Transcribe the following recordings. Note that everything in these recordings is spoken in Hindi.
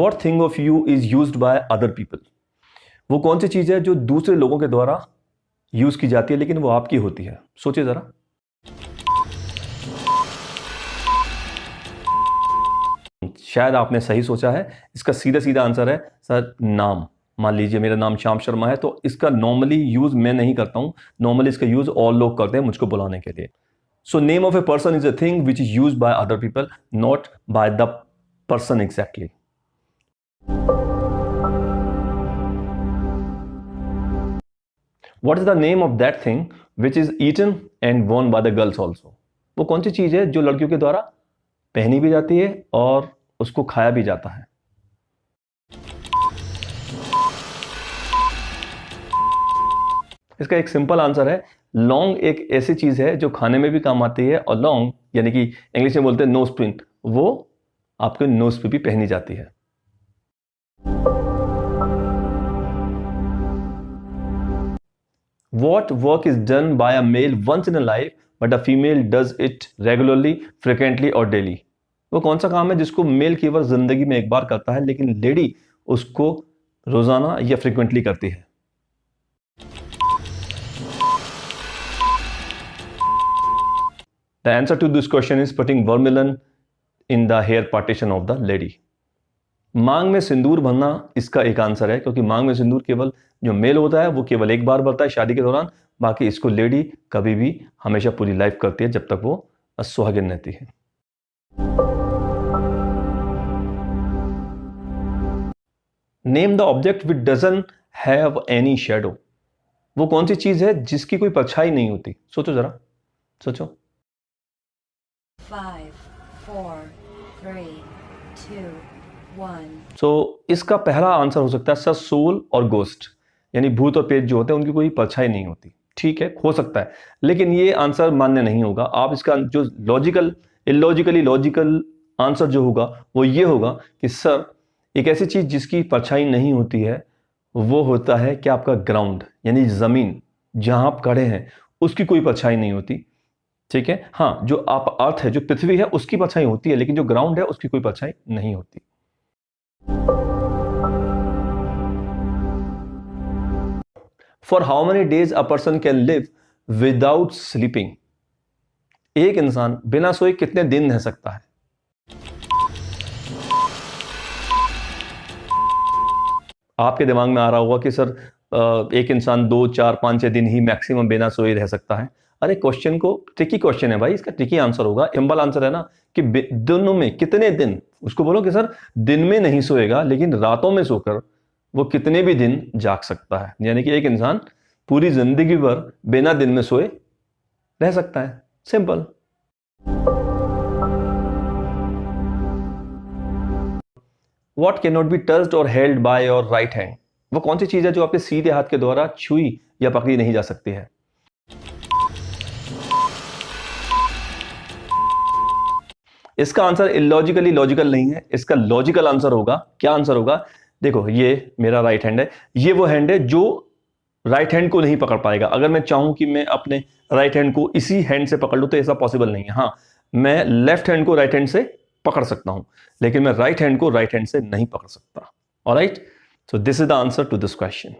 What thing of you is used by other people. वो कौन सी चीज है जो दूसरे लोगों के द्वारा यूज की जाती है लेकिन वो आपकी होती है। सोचिए जरा। शायद आपने सही सोचा है। इसका सीधा सीधा आंसर है सर नाम। मान लीजिए मेरा नाम श्याम शर्मा है, तो इसका नॉर्मली यूज मैं नहीं करता हूं, नॉर्मली इसका यूज और लोग करते हैं मुझको बुलाने के लिए। So name of a person is a thing which is used by other people, not by the person exactly. What is the name of that thing which is eaten and worn by the girls also? वो कौन सी चीज है जो लड़कियों के द्वारा पहनी भी जाती है और उसको खाया भी जाता है। इसका एक सिंपल आंसर है लौंग। एक ऐसी चीज है जो खाने में भी काम आती है, और लौंग यानी कि इंग्लिश में बोलते हैं नोज पिन, वो आपके नोज पे भी पहनी जाती है। What work is done by a male once in a life but a female does it regularly, frequently or daily? वो कौन सा काम है जिसको मेल केवल जिंदगी में एक बार करता है लेकिन लेडी उसको रोजाना या फ्रीक्वेंटली करती है। The answer to this question is putting vermilion in the hair partition of the lady. मांग में सिंदूर भरना इसका एक आंसर है, क्योंकि मांग में सिंदूर केवल जो मेल होता है वो केवल एक बार भरता है शादी के दौरान, बाकी इसको लेडी कभी भी हमेशा पूरी लाइफ करती है जब तक वो सुहागिन रहती है। Name the object which doesn't have any shadow. वो कौन सी चीज है जिसकी कोई परछाई नहीं होती। सोचो जरा, सोचो। 5 4 3 2 So, इसका पहला आंसर हो सकता है सर सोल और गोस्ट, यानी भूत और प्रेत जो होते हैं उनकी कोई परछाई नहीं होती। ठीक है, हो सकता है, लेकिन ये आंसर मान्य नहीं होगा। आप इसका जो लॉजिकल आंसर जो होगा वो ये होगा कि सर एक ऐसी चीज जिसकी परछाई नहीं होती है वो होता है कि आपका ग्राउंड, यानी जमीन जहां आप खड़े हैं उसकी कोई परछाई नहीं होती। ठीक है, हाँ, जो आप अर्थ है, जो पृथ्वी है, उसकी परछाई होती है, लेकिन जो ग्राउंड है उसकी कोई परछाई नहीं होती। For how many days a person can live without sleeping? एक इंसान बिना सोए कितने दिन रह सकता है? आपके दिमाग में आ रहा होगा कि सर एक इंसान 2 4 5 6 दिन ही मैक्सिमम बिना सोए रह सकता है। अरे क्वेश्चन को ट्रिकी क्वेश्चन है भाई, इसका ट्रिकी आंसर होगा, सिंपल आंसर है ना कि दोनों में कितने दिन। उसको बोलो कि सर दिन में नहीं सोएगा लेकिन रातों में सोकर वो कितने भी दिन जाग सकता है, यानी कि एक इंसान पूरी जिंदगी भर बिना दिन में सोए रह सकता है। Simple. What cannot be touched or held by your right hand? वो कौन सी चीज है जो आपके सीधे हाथ के द्वारा छुई या पकड़ी नहीं जा सकती है? इसका आंसर इलॉजिकली लॉजिकल नहीं है, इसका लॉजिकल आंसर होगा, क्या आंसर होगा? देखो, ये मेरा राइट हैंड है, ये वो हैंड है जो राइट हैंड को नहीं पकड़ पाएगा। अगर मैं चाहूं कि मैं अपने राइट हैंड को इसी हैंड से पकड़ लूं तो ऐसा पॉसिबल नहीं है। हाँ, मैं लेफ्ट हैंड को राइट हैंड से पकड़ सकता हूं, लेकिन मैं राइट हैंड को राइट हैंड से नहीं पकड़ सकता। Alright, so this is the answer to this question.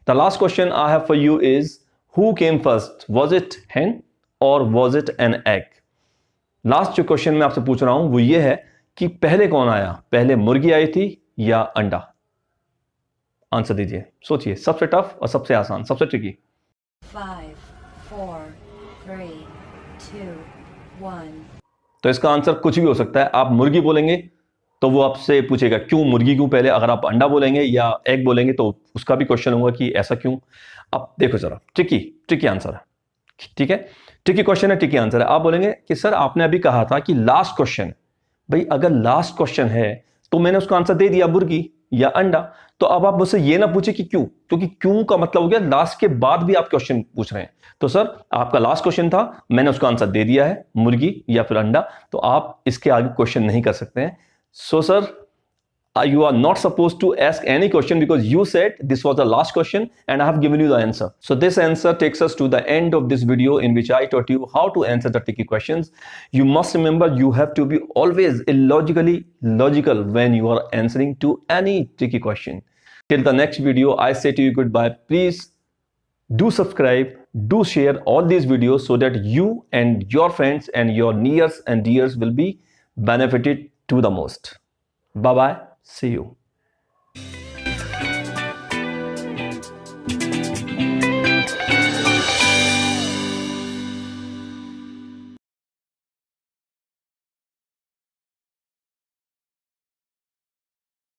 The last question I have for you is, who came first? Was it hen or was it an egg? Last जो क्वेश्चन मैं आपसे पूछ रहा हूं वो ये है कि पहले कौन आया, पहले मुर्गी आई थी या अंडा? आंसर दीजिए, सोचिए। सबसे टफ और सबसे आसान, सबसे ट्रिकी। 5 4 3 2 1। तो इसका आंसर कुछ भी हो सकता है। आप मुर्गी बोलेंगे तो वो आपसे पूछेगा क्यों, मुर्गी क्यों पहले। अगर आप अंडा बोलेंगे या एग बोलेंगे तो उसका भी क्वेश्चन होगा कि ऐसा क्यों। अब देखो जरा, ट्रिकी आंसर है। ठीक है, ट्रिकी क्वेश्चन है, ट्रिकी आंसर है। आप बोलेंगे कि सर आपने अभी कहा था कि लास्ट क्वेश्चन है। भाई अगर लास्ट क्वेश्चन है तो मैंने उसका आंसर दे दिया, मुर्गी या अंडा। तो अब आप मुझसे ये ना पूछे कि क्यों, क्योंकि क्यों का मतलब हो गया लास्ट के बाद भी आप क्वेश्चन पूछ रहे हैं। तो सर आपका लास्ट क्वेश्चन था, मैंने उसका आंसर दे दिया है, मुर्गी या फिर अंडा, तो आप इसके आगे क्वेश्चन नहीं कर सकते हैं। So sir You are not supposed to ask any question because you said this was the last question and I have given you the answer. So this answer takes us to the end of this video in which I taught you how to answer the tricky questions. You must remember you have to be always illogically logical when you are answering to any tricky question. Till the next video, I say to you goodbye. Please do subscribe, do share all these videos so that you and your friends and your nears and dears will be benefited to the most. Bye bye. See you.